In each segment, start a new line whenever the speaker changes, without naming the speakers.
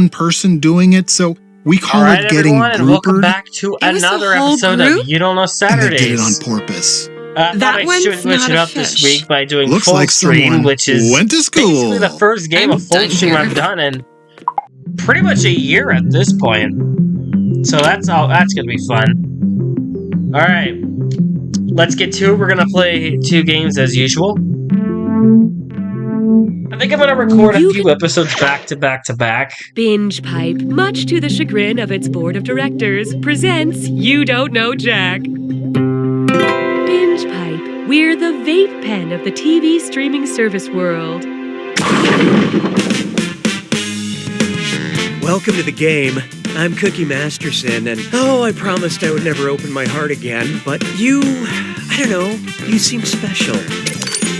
one person doing it, so we call it getting
everyone, and welcome
groupered.
back to another episode of You Don't Know Saturdays.
And they did it on purpose.
That one's switch it up this week by doing
Looks
full
like
stream, which is
went to school.
basically the first game of full stream I've done in pretty much a year at this point. So that's gonna be fun. Alright. Let's get to it. We're gonna play 2 games as usual. I think I'm gonna record a few episodes back to back to back.
Binge Pipe, much to the chagrin of its board of directors, presents You Don't Know Jack. Binge Pipe, we're the vape pen of the TV streaming service world.
Welcome to the game. I'm Cookie Masterson, and I promised I would never open my heart again, but you seem special.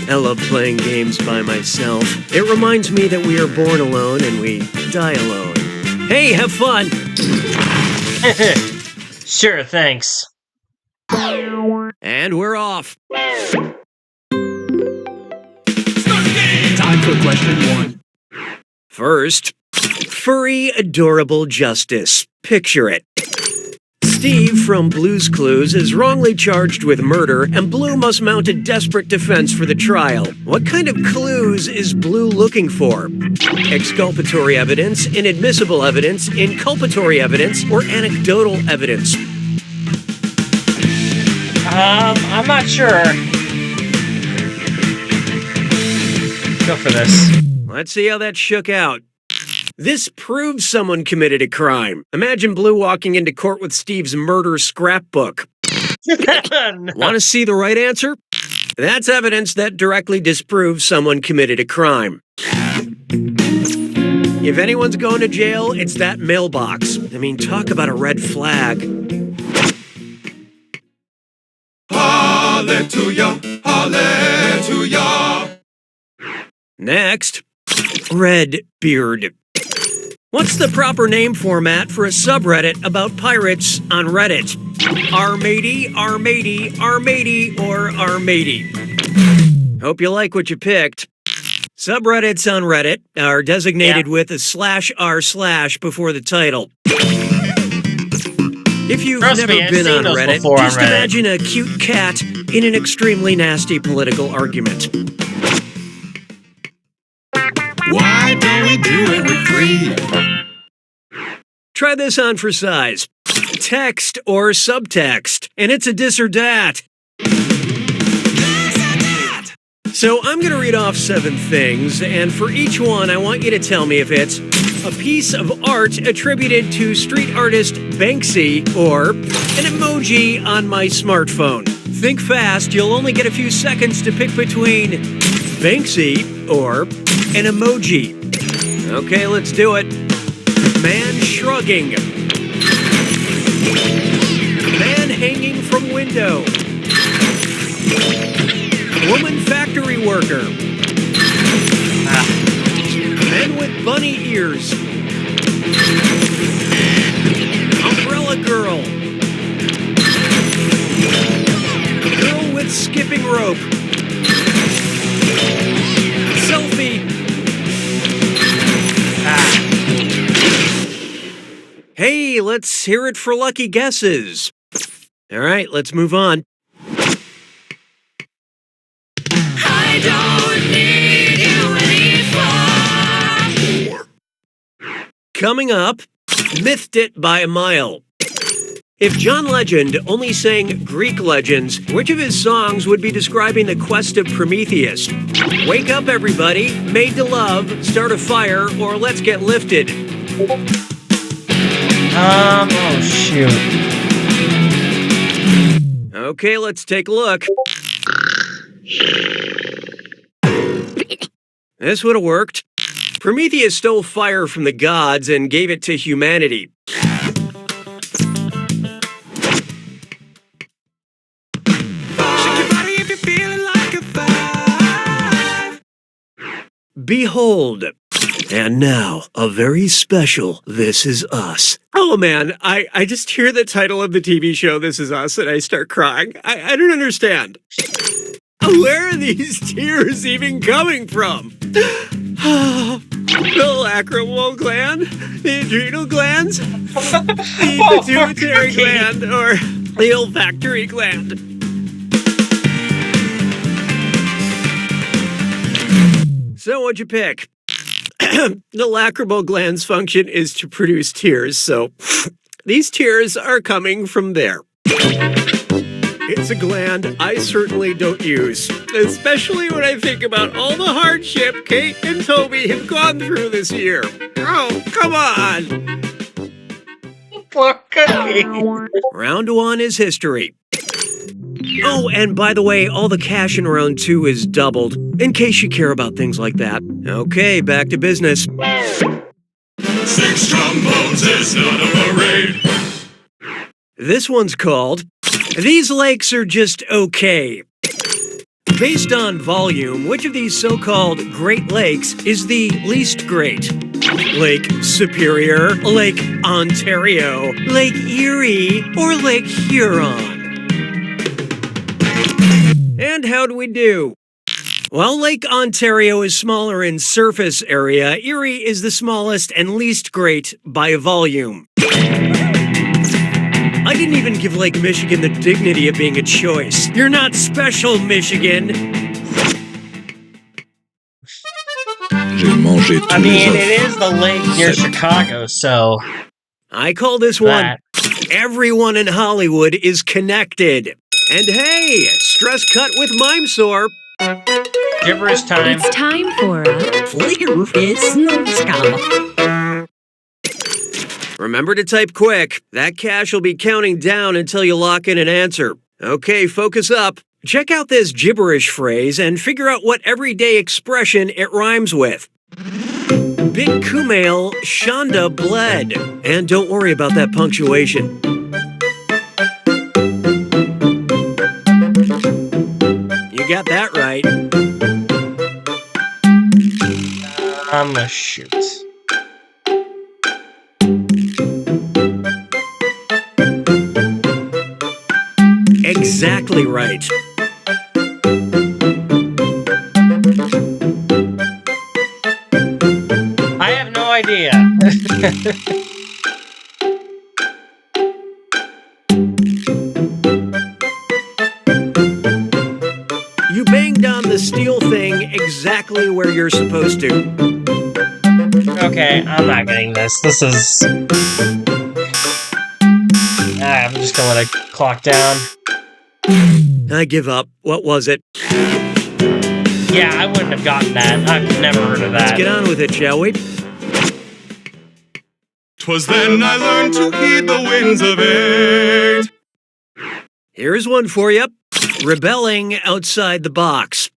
I love playing games by myself. It reminds me that we are born alone and we die alone. Hey, have fun!
Sure, thanks.
And we're off.
Time for question 1.
First, furry, adorable justice. Picture it. Steve from Blue's Clues is wrongly charged with murder, and Blue must mount a desperate defense for the trial. What kind of clues is Blue looking for? Exculpatory evidence, inadmissible evidence, inculpatory evidence, or anecdotal evidence?
I'm not sure. Go for this.
Let's see how that shook out. This proves someone committed a crime. Imagine Blue walking into court with Steve's murder scrapbook.
No.
Want to see the right answer? That's evidence that directly disproves someone committed a crime. If anyone's going to jail, it's that mailbox. I mean, talk about a red flag.
Hallelujah, hallelujah.
Next, Red Beard. What's the proper name format for a subreddit about pirates on Reddit? R-matey, R-matey, R-matey, or R-matey? Hope you like what you picked. Subreddits on Reddit are designated with a /r/ before the title. If you've never been on Reddit, just imagine a cute cat in an extremely nasty political argument.
Why don't we do it for free?
Try this on for size. Text or subtext, and it's a dis or dat. So I'm going to read off 7 things, and for each one, I want you to tell me if it's a piece of art attributed to street artist Banksy or an emoji on my smartphone. Think fast, you'll only get a few seconds to pick between Banksy or an emoji. Okay, let's do it. Man shrugging. Man hanging from window. Woman factory worker. Men with bunny ears. Umbrella girl. Girl with skipping rope. Selfie. Hey, let's hear it for lucky guesses. All right, let's move on.
I don't need you anymore.
Coming up, Mythed It by a Mile. If John Legend only sang Greek legends, which of his songs would be describing the quest of Prometheus? Wake up, everybody, Made to Love, Start a Fire, or Let's Get Lifted?
Oh shoot.
Okay, let's take a look. This would have worked. Prometheus stole fire from the gods and gave it to humanity. Behold. And now, a very special This Is Us. Oh man, I just hear the title of the TV show This Is Us and I start crying. I don't understand. Where are these tears even coming from? The lacrimal gland, the adrenal glands, the pituitary gland, or the olfactory gland. So what'd you pick? The lacrimal gland's function is to produce tears, so these tears are coming from there. It's a gland I certainly don't use, especially when I think about all the hardship Kate and Toby have gone through this year. Oh, come on!
Poor Cookie.
Round 1 is history. Oh, and by the way, all the cash in round 2 is doubled, in case you care about things like that. Okay, back to business.
6 trombones is not a parade.
This one's called These Lakes Are Just Okay. Based on volume, which of these so-called Great Lakes is the least great? Lake Superior, Lake Ontario, Lake Erie, or Lake Huron? And how do we do? While Lake Ontario is smaller in surface area, Erie is the smallest and least great by volume. I didn't even give Lake Michigan the dignity of being a choice. You're not special, Michigan.
I mean, it is the lake near Chicago, so...
I call this one, Everyone in Hollywood is Connected. And hey, stress cut with mime sore.
Gibberish time.
It's time for a
Remember to type quick. That cash will be counting down until you lock in an answer. Okay, focus up. Check out this gibberish phrase and figure out what everyday expression it rhymes with. Big Kumail, Shonda bled. And don't worry about that punctuation. You got that right.
I'm gonna shoot.
Exactly right.
I have no idea.
You banged on the steel thing exactly where you're supposed to.
Okay, I'm not getting this. This is... I'm just gonna let it clock down.
I give up. What was it?
Yeah, I wouldn't have gotten that. I've never heard of that.
Let's get on with it, shall we?
'Twas then I learned to heed the winds of age.
Here's one for you. Rebelling outside the box.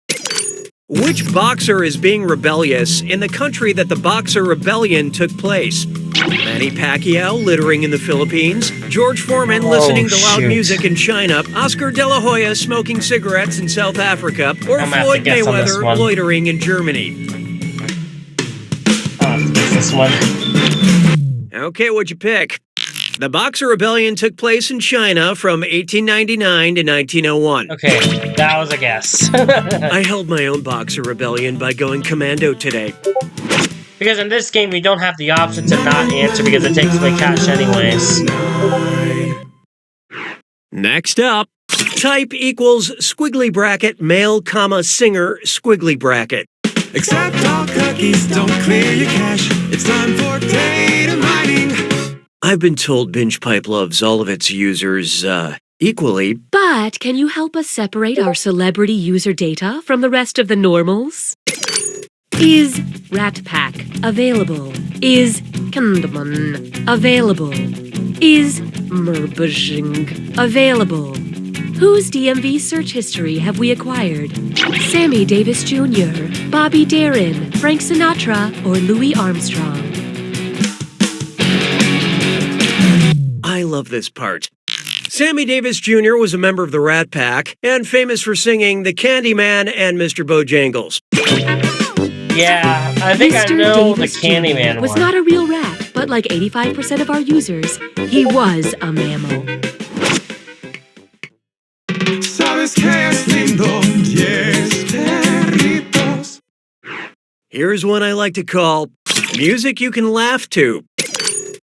Which boxer is being rebellious in the country that the Boxer Rebellion took place? Manny Pacquiao littering in the Philippines, George Foreman listening to loud music in China, Oscar De La Hoya smoking cigarettes in South Africa, or Floyd Mayweather loitering in Germany.
I'll have to guess this one.
Okay, what'd you pick? The Boxer Rebellion took place in China from 1899 to 1901.
Okay, that was a guess.
I held my own Boxer Rebellion by going commando today.
Because in this game, we don't have the option to not answer because it takes away cash anyways.
Next up, type equals squiggly bracket male comma singer squiggly bracket.
Except all cookies don't clear your cache. It's time for data mining.
I've been told Binge Pipe loves all of its users, equally.
But can you help us separate our celebrity user data from the rest of the normals? Is Rat Pack available? Is Kandaman available? Is Merbajing available? Whose DMV search history have we acquired? Sammy Davis Jr., Bobby Darin, Frank Sinatra, or Louis Armstrong?
I love this part. Sammy Davis Jr. was a member of the Rat Pack and famous for singing The Candyman and Mr. Bojangles.
Yeah, I think I know
Davis
the Candyman
was
one.
not a real rat, but like 85% of our users, he was a mammal.
Sabes que es lindo, yeah.
Here's one I like to call music you can laugh to.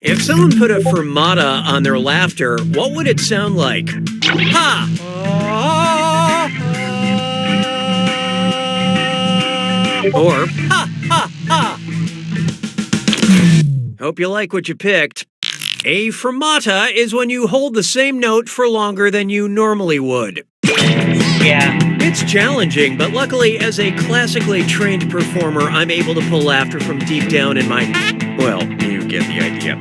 If someone put a fermata on their laughter, what would it sound like? Ha! Or ha ha ha! Hope you like what you picked. A fermata is when you hold the same note for longer than you normally would.
Yeah.
It's challenging, but luckily, as a classically trained performer, I'm able to pull laughter from deep down in my... Well, you get the idea.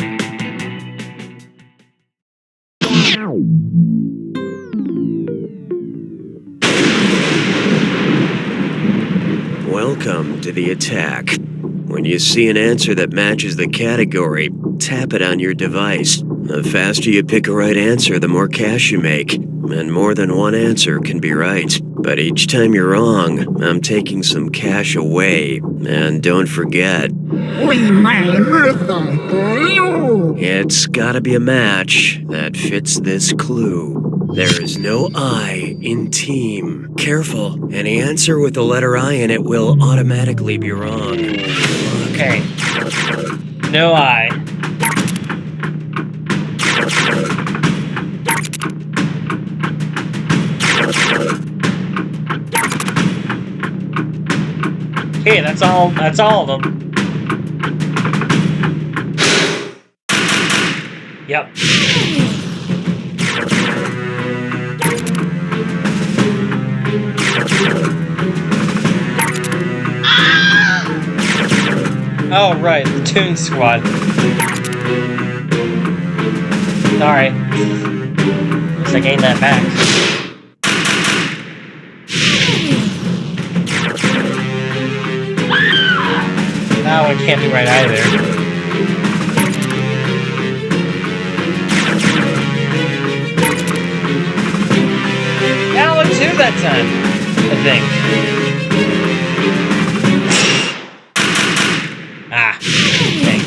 Welcome to the attack. When you see an answer that matches the category, tap it on your device. The faster you pick a right answer, the more cash you make. And more than one answer can be right. But each time you're wrong, I'm taking some cash away. And don't forget, it's gotta be a match that fits this clue. There is no I in team. Careful, any answer with the letter I in it will automatically be wrong.
Okay. No I. Okay, that's all of them. Yep. Oh, right, the Toon Squad. Sorry. Guess I gained that back. That one can't be right either. That one too that time, I think. Ah, dang.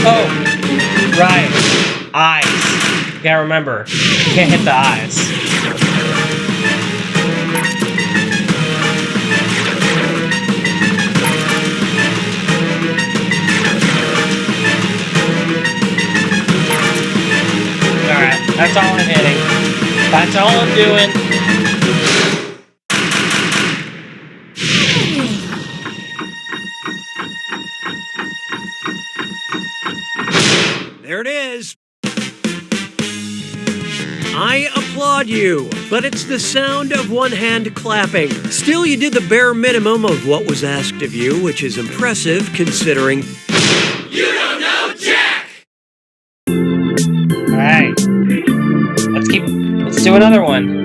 Oh, right. Eyes. You gotta remember, you can't hit the eyes. Alright, that's all I'm hitting. That's all I'm doing.
There it is. I applaud you, but it's the sound of one hand clapping. Still, you did the bare minimum of what was asked of you, which is impressive considering... You don't know Jack!
Alright. Let's do another one.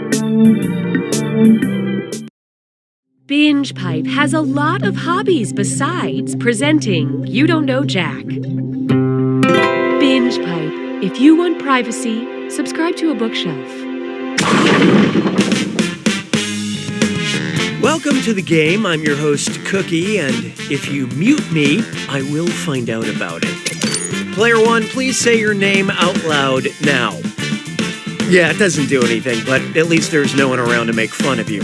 Binge Pipe has a lot of hobbies besides presenting You Don't Know Jack. Binge Pipe. If you want privacy, subscribe to a bookshelf.
Welcome to the game. I'm your host, Cookie, and if you mute me, I will find out about it. Player one, please say your name out loud now. Yeah, it doesn't do anything, but at least there's no one around to make fun of you.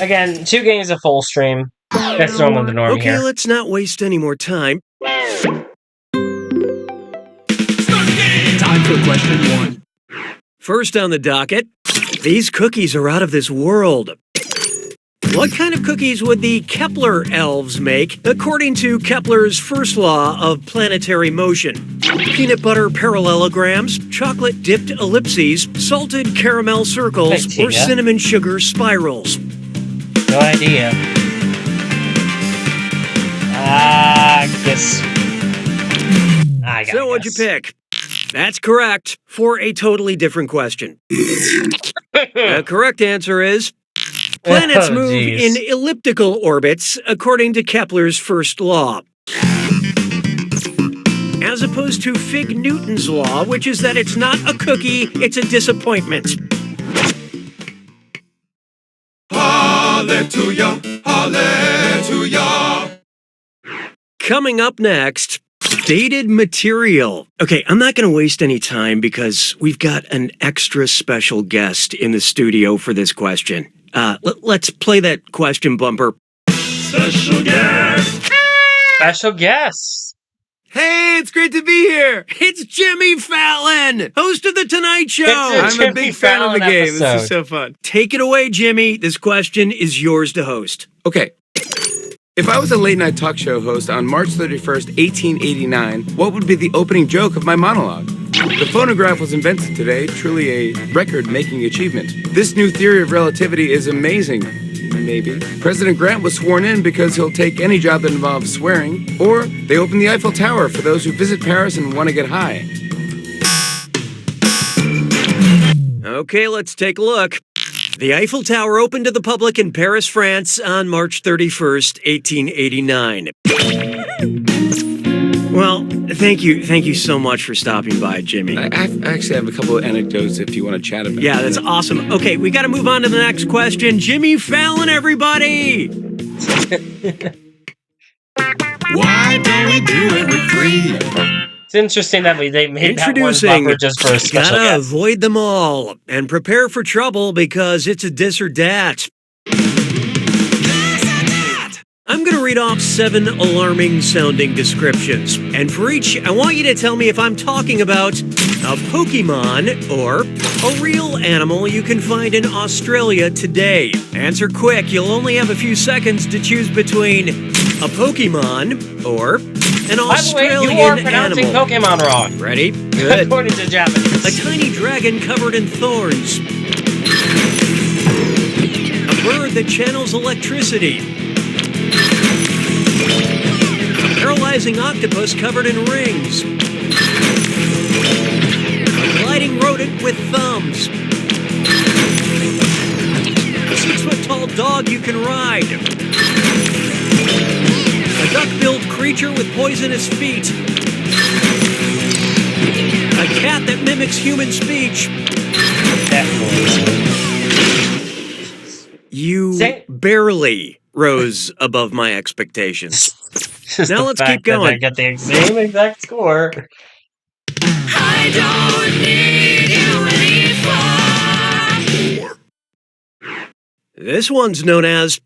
Again, 2 games of full stream. That's normally the norm
Okay,
here.
let's not waste any more time.
Time for question 1.
First on the docket, these cookies are out of this world. What kind of cookies would the Kepler elves make, according to Kepler's first law of planetary motion? Peanut butter parallelograms, chocolate-dipped ellipses, salted caramel circles,
Idea.
or cinnamon sugar spirals?
No idea. I guess. I got
So what'd you pick? That's correct, for a totally different question. The correct answer is planets
Oh,
move
geez.
in elliptical orbits according to Kepler's first law. As opposed to Fig Newton's law, which is that it's not a cookie, it's a disappointment.
Hallelujah, hallelujah.
Coming up next, dated material. Okay, I'm not going to waste any time because we've got an extra special guest in the studio for this question. Let's play that question bumper.
Special guest.
Special guest.
Hey, it's great to be here.
It's Jimmy Fallon, host of The Tonight Show.
It's
I'm a big fan of the
Fallon
game. This
episode.
is so fun.
Take it away, Jimmy. This question is yours to host.
Okay. If I was a late night talk show host on March 31st, 1889, what would be the opening joke of my monologue? The phonograph was invented today, truly a record-making achievement. This new theory of relativity is amazing. Maybe. President Grant was sworn in because he'll take any job that involves swearing. Or they opened the Eiffel Tower for those who visit Paris and want to get high.
Okay, let's take a look. The Eiffel Tower opened to the public in Paris, France on March 31st, 1889. Well, thank you so much for stopping by, Jimmy.
I actually have a couple of anecdotes if you want to chat about.
Yeah, that's awesome. Okay, we got to move on to the next question. Jimmy Fallon, everybody!
Why don't we do it with three?
It's interesting that they made that one
Introducing,
bumper just for a special
gotta
guest.
avoid them all and prepare for trouble because it's a dis or dat. I'm going to read off 7 alarming sounding descriptions. And for each, I want you to tell me if I'm talking about a Pokemon or a real animal you can find in Australia today. Answer quick. You'll only have a few seconds to choose between a Pokemon or an
By the way,
Australian
you are pronouncing
animal.
Pokemon wrong.
Ready? Good.
According to Japanese.
A tiny dragon covered in thorns. A bird that channels electricity. A paralyzing octopus covered in rings. A gliding rodent with thumbs. A 6-foot-tall dog you can ride. A duck-billed creature with poisonous feet. A cat that mimics human speech. You
Say-
barely rose above my expectations.
Just
Now
the
let's
fact
keep
that
going.
I get the same exact score.
I don't need you anymore.
This one's known as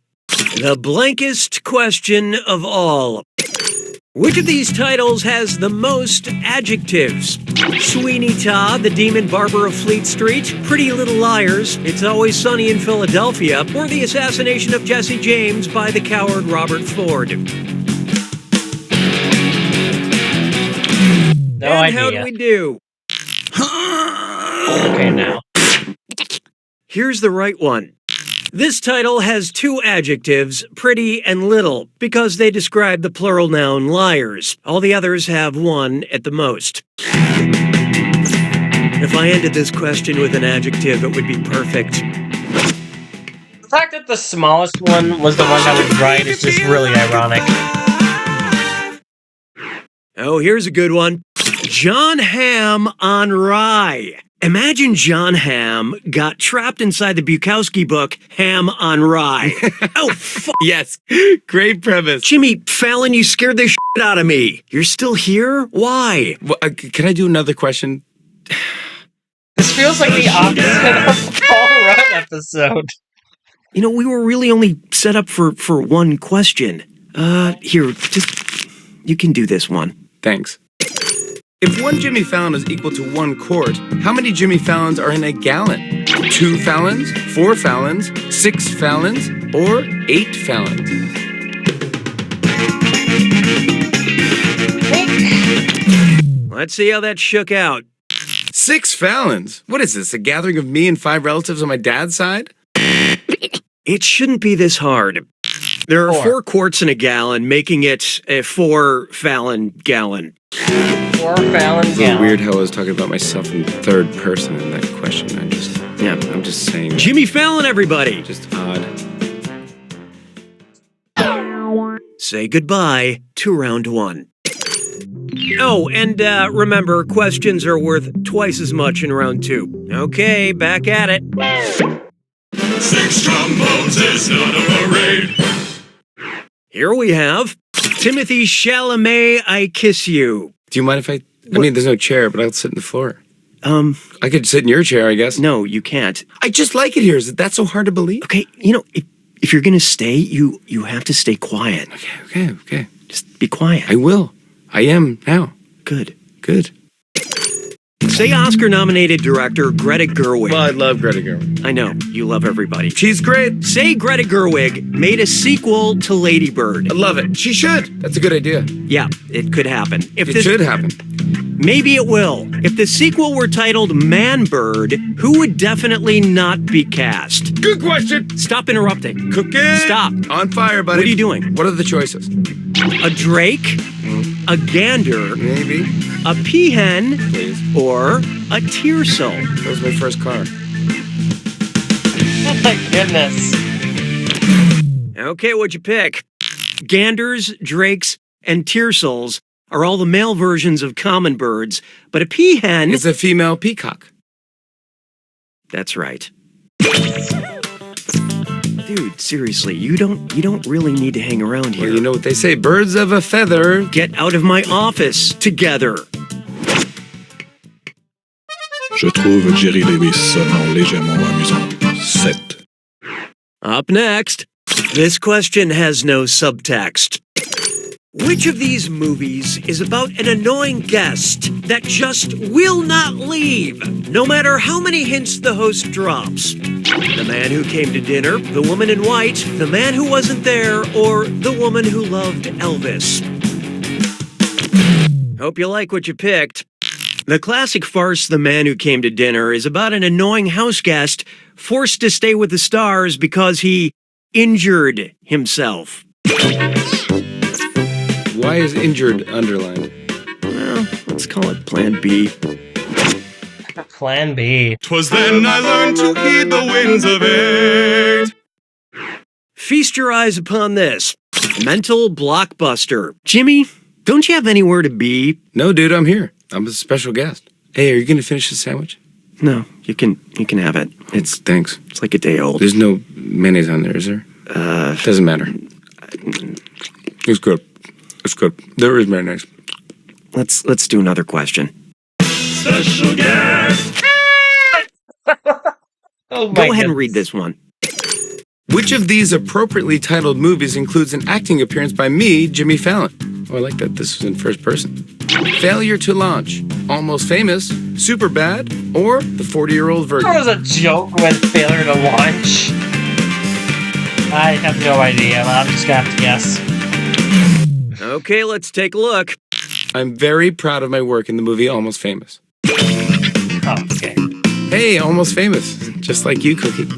the blankest question of all. Which of these titles has the most adjectives? Sweeney Todd, the Demon Barber of Fleet Street, Pretty Little Liars, It's Always Sunny in Philadelphia, or The Assassination of Jesse James by the coward Robert Ford?
No
And how
idea.
do we do?
Okay, now.
Here's the right one. This title has 2 adjectives, pretty and little, because they describe the plural noun liars. All the others have 1 at the most. If I ended this question with an adjective, it would be perfect.
The fact that the smallest one was the one that was right is just really ironic.
Oh, here's a good one. John Hamm on Rye. Imagine John Hamm got trapped inside the Bukowski book, Ham on Rye. Oh,
Yes. Great premise.
Jimmy Fallon, you scared the shit out of me. You're still here? Why?
Well, can I do another question?
This feels like the opposite of Paul Rudd episode.
You know, we were really only set up for 1 question. Here, you can do this one.
Thanks. If 1 Jimmy Fallon is equal to 1 quart, how many Jimmy Fallons are in a gallon? 2 Fallons, 4 Fallons, 6 Fallons, or 8 Fallons?
Let's see how that shook out.
6 Fallons? What is this, a gathering of me and 5 relatives on my dad's side?
It shouldn't be this hard. There are
4.
4 quarts in a gallon, making it a 4 Fallon gallon.
4 Fallon
It's a little
gallon.
weird how I was talking about myself in third person in that question. I'm just saying.
Jimmy Fallon, everybody!
Just odd.
Say goodbye to round 1. Oh, and remember, questions are worth twice as much in round 2. Okay, back at it.
6 trombones is not a parade.
Here we have Timothy Chalamet, I Kiss You.
Do you mind if I mean, there's no chair, but I'll sit in the floor.
I
I could sit in your chair, I guess.
No, you can't.
I just like it here. Is that so hard to believe?
Okay, if you're gonna stay, you have to stay quiet.
Okay.
Just be quiet.
I will. I am now.
Good.
Good.
Say Oscar-nominated director Greta Gerwig.
Well, I love Greta Gerwig.
I know, you love everybody.
She's great.
Say Greta Gerwig made a sequel to Lady Bird.
I love it. She should. That's a good idea.
Yeah, it could happen.
It should happen.
Maybe it will. If the sequel were titled Man Bird, who would definitely not be cast?
Good question.
Stop interrupting.
Cooking.
Stop.
On fire, buddy.
What are you doing?
What are the choices?
A drake, a gander,
Maybe.
a peahen,
Please.
or a tearsel?
That was my first car.
Oh my goodness.
Okay, what'd you pick? Ganders, drakes, and tearsels are all the male versions of common birds, but a peahen...
It's a female peacock.
That's right. Dude, seriously, you don't really need to hang around here.
Well, you know what they say, birds of a feather.
Get out of my office together.
Je trouve Jerry Lewis sonnant légèrement amusant. 7.
Up next, this question has no subtext. Which of these movies is about an annoying guest that just will not leave, no matter how many hints the host drops? The Man Who Came to Dinner, The Woman in White, The Man Who Wasn't There, or The Woman Who Loved Elvis? Hope you like what you picked. The classic farce The Man Who Came to Dinner is about an annoying house guest forced to stay with the stars because he injured himself.
Why is injured underlined?
Well, let's call it Plan B.
Plan B.
'Twas then I learned to heed the winds of age.
Feast your eyes upon this. Mental blockbuster. Jimmy, don't you have anywhere to be?
No, dude, I'm here. I'm a special guest. Hey, are you going to finish the sandwich?
No, you can have it.
Thanks.
It's like a day old.
There's no mayonnaise on there, is there? Doesn't matter. It's good. It's good. There is mayonnaise.
Let's do another question.
Special guest.
Oh my
Go ahead and
goodness.
read this one.
Which of these appropriately titled movies includes an acting appearance by me, Jimmy Fallon? Oh, I like that. This was in first person. Failure to Launch, Almost Famous, Super Bad, or The 40-Year-Old Virgin?
That was a joke with failure to launch. I have no idea. I'm just gonna have to guess.
Okay, let's take a look.
I'm very proud of my work in the movie Almost Famous.
Oh, okay.
Hey, Almost Famous. Just like you, Cookie.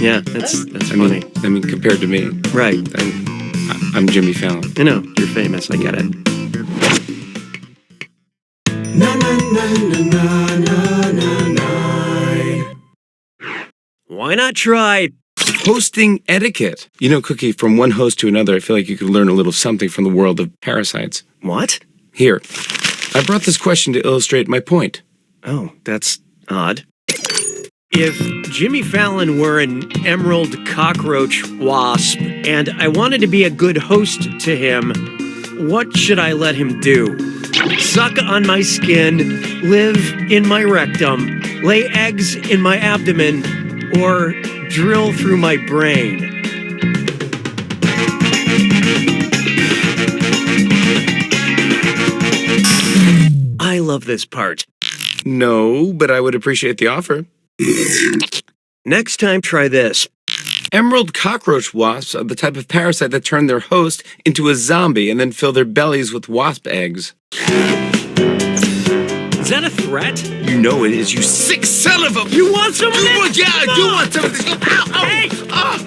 Yeah, that's
I
funny.
mean, compared to me,
Right.
I'm Jimmy Fallon.
I know, you're famous. I get it. Why not try?
Hosting etiquette. You know, Cookie, from one host to another, I feel like you could learn a little something from the world of parasites.
What?
Here, I brought this question to illustrate my point.
Oh, that's odd. If Jimmy Fallon were an emerald cockroach wasp and I wanted to be a good host to him, what should I let him do? Suck on my skin, live in my rectum, lay eggs in my abdomen, or drill through my brain? I love this part.
No, but I would appreciate the offer.
Next time, try this.
Emerald cockroach wasps are the type of parasite that turn their host into a zombie and then fill their bellies with wasp eggs.
Is that a threat?
You know it is, you sick son of a...
You want some of this?
Yeah, I do want some of this. Ow, ow,
Hey!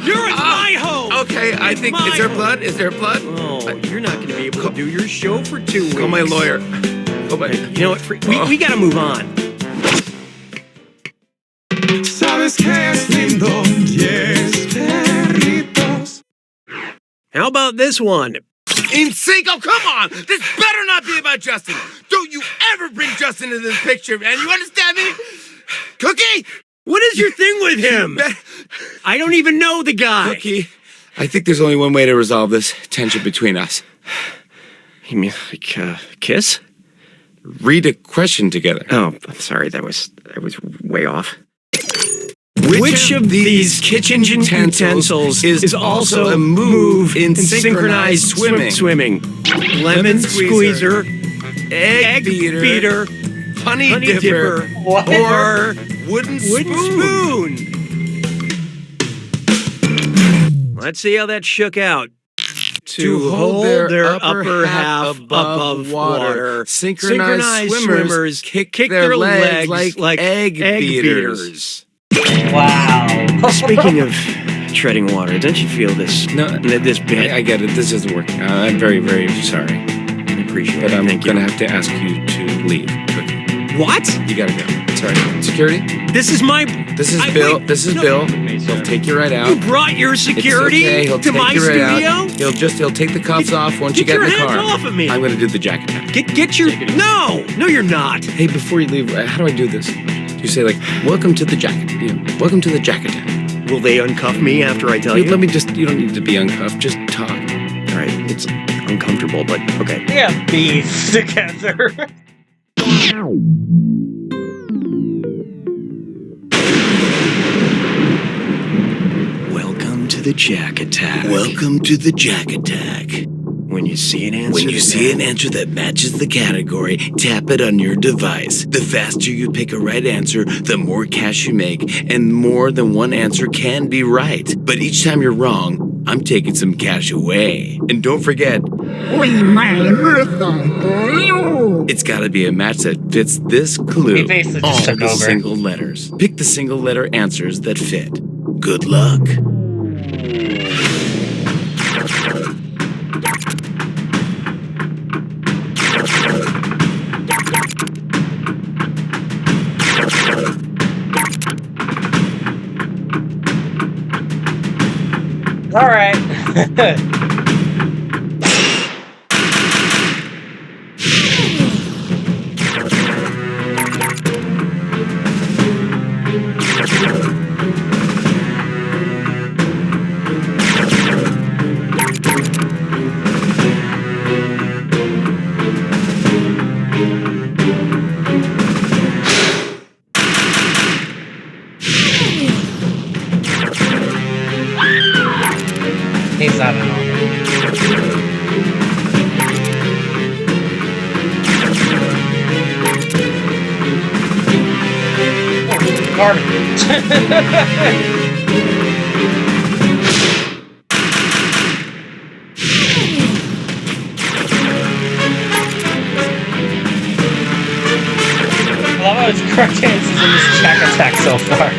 You're in my home!
Okay, I think...
my
Is there
home.
blood? Is there blood?
Oh, you're not going to be able to do your show for 2 weeks.
Call my lawyer. Oh, my...
You know what? We got to move on.
Sabes que es lindo, 10 perritos.
How about this one?
In sync? Oh, come on! This better not be about Justin! Don't you ever bring Justin into this picture, man! You understand me? Cookie!
What is your thing with him? I don't even know the guy.
Cookie, I think there's only one way to resolve this tension between us.
You mean like kiss?
Read a question together.
Oh, I'm sorry. That was way off. Which of these kitchen utensils is also a move in synchronized swimming? Lemon squeezer, egg beater,
honey
dipper, or
wooden
spoon? Let's see how that shook out. To hold their upper half above water, synchronized swimmers kick their legs like egg beaters.
Wow.
Speaking of treading water, don't you feel this? This bit.
I get it. This isn't working. I'm very, very sorry.
I appreciate
But
it.
I'm
Thank
going to
you.
have to ask you to leave, Cookie.
What?
You got to go. Sorry. Security?
This is my.
This is
I-
Bill.
wait,
This is
no.
Bill. He'll take you right out.
You brought your security
It's okay. He'll
to
take
my
you right
studio?
out. He'll take the cuffs off once you
Get
get in
your
the car.
hands off of me.
I'm going to do the jack attack.
Get your. No, you're not.
Hey, before you leave, how do I do this? Do you say like, "Welcome to the jacket"? Welcome to the jack attack.
Will they uncuff me after I tell you?
Let me just. You don't need to be uncuffed. Just talk.
All right, it's uncomfortable, but okay.
Yeah, be together.
Welcome to the Jack Attack.
Welcome to the Jack Attack.
When you see an answer,
When you see an answer that matches the category, tap it on your device. The faster you pick a right answer, the more cash you make, and more than one answer can be right. But each time you're wrong, I'm taking some cash away. And don't forget, it's gotta be a match that fits this clue.
He basically just
All
took
the
over.
single letters. Pick the single letter answers that fit. Good luck.
All right. He's not an owner. Oh, garbage. I love how his correct answers in this Jack Attack so far.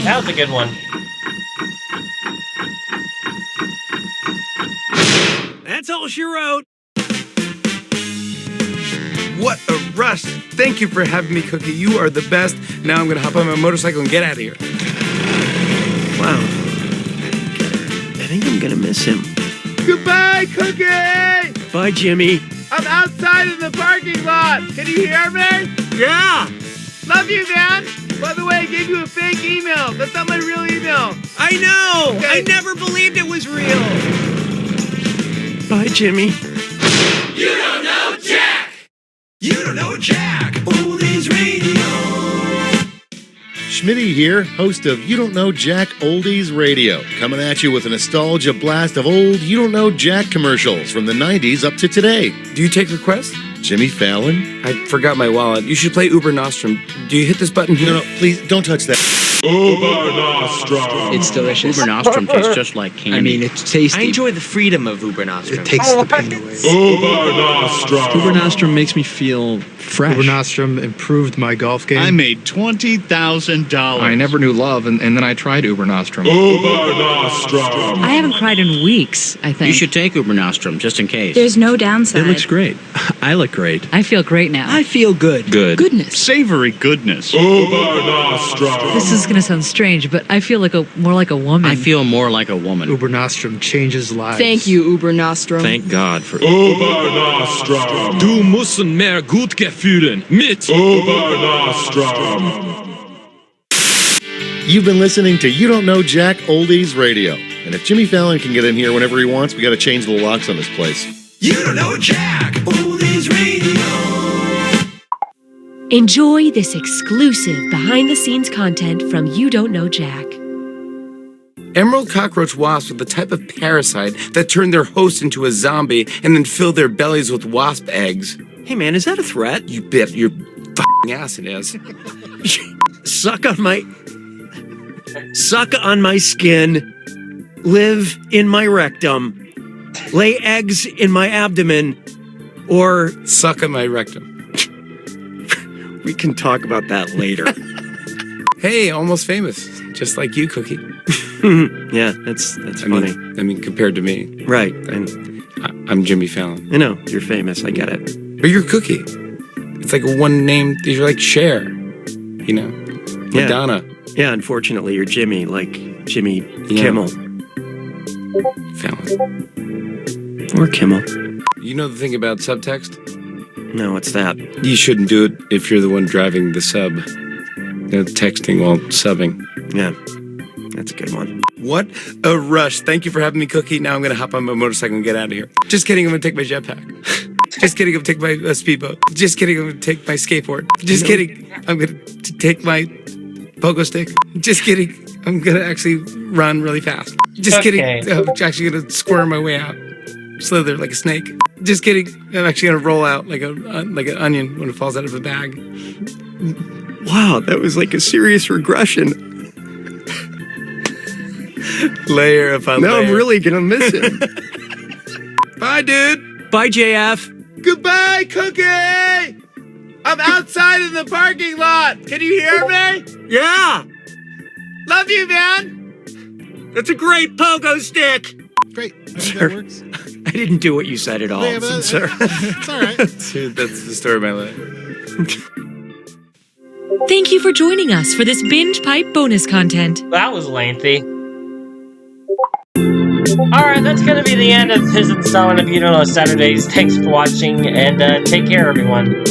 That was a good one.
That's all she wrote.
What a rush! Thank you for having me, Cookie. You are the best. Now I'm gonna hop on my motorcycle and get out of here.
Wow. I think I'm gonna miss him.
Goodbye, Cookie!
Bye, Jimmy.
I'm outside outside in the parking lot. Can you hear me?
Yeah,
Love you, man. By the way, I gave you a fake email. That's not my real email.
I know.
Okay.
I never believed it was real. Bye, Jimmy.
You don't know Jack!
You don't know Jack. Oldies Radio.
Schmitty here, host of You Don't Know Jack Oldies Radio, coming at you with a nostalgia blast of old You Don't Know Jack commercials from the 90s up to today.
Do you take requests?
Jimmy Fallon?
I forgot my wallet. You should play Uber Nostrum. Do you hit this button here?
No, please, don't touch that.
Uber Nostrum!
It's delicious.
Uber Nostrum tastes just like candy.
I mean, it's tasty.
I enjoy the freedom of Uber Nostrum.
It takes the pain away.
Uber Nostrum!
Uber Nostrum makes me feel fresh.
Uber Nostrum improved my golf game.
I made $20,000.
I never knew love, and then I tried Uber Nostrum.
Uber Nostrum!
I haven't cried in weeks, I think.
You should take Uber Nostrum, just in case.
There's no downside.
It looks great. I look great.
I feel great now.
I feel good.
Good.
Goodness.
Savory goodness.
Uber Nostrum!
This is going to sound strange, but I feel like more like a woman.
I feel more like a woman.
Uber Nostrum changes lives.
Thank you, Uber Nostrum.
Thank God for
Uber Nostrum!
Du musst mehr gut gefühlen mit
Uber Nostrum!
You've been listening to You Don't Know Jack Oldies Radio. And if Jimmy Fallon can get in here whenever he wants, we gotta change the locks on this place.
You don't know Jack. Oldies Radio.
Enjoy this exclusive behind-the-scenes content from You Don't Know Jack.
Emerald cockroach wasps are the type of parasite that turn their host into a zombie and then fill their bellies with wasp eggs.
Hey, man, is that a threat?
You bet your f***ing ass it is.
Suck on my skin, live in my rectum, lay eggs in my abdomen, or
Suck on my rectum.
we can talk about that later.
Hey, almost famous. Just like you, Cookie.
Yeah, that's funny.
I mean, compared to me.
Right.
I'm Jimmy Fallon.
I know, you're famous, I get it.
But you're Cookie. It's like one name, you're like Cher. You know?
Yeah.
Madonna.
Yeah, unfortunately, you're Jimmy, like Jimmy
Yeah.
Kimmel.
Fallon.
Or Kimmel.
You know the thing about subtext?
No, what's that?
You shouldn't do it if you're the one driving the sub. Texting while subbing.
Yeah, that's a good one.
What a rush. Thank you for having me, Cookie. Now I'm going to hop on my motorcycle and get out of here. Just kidding, I'm going to take my jetpack. Just kidding, I'm going to take my speedboat. Just kidding, I'm going to take my skateboard. Just kidding, I'm going to take my pogo stick. Just kidding, I'm going to actually run really fast. Just kidding, I'm actually going to squirm my way out. Slither like a snake. Just kidding, I'm actually going to roll out like an onion when it falls out of a bag.
Wow, that was like a serious regression.
Layer upon layer.
Now I'm really gonna miss him.
Bye, dude.
Bye, JF.
Goodbye, Cookie! I'm outside in the parking lot. Can you hear me?
Yeah,
Love you, man.
that's a great pogo stick.
Great. I think
Sir.
that works.
I didn't do what you said at all,
Yeah, but
sir.
it's all right.
Dude, that's the story of my life.
Thank you for joining us for this Binge Pipe bonus content.
That was lengthy. Alright, that's gonna be the end of this installment of You Don't Know Saturdays. Thanks for watching, and take care, everyone.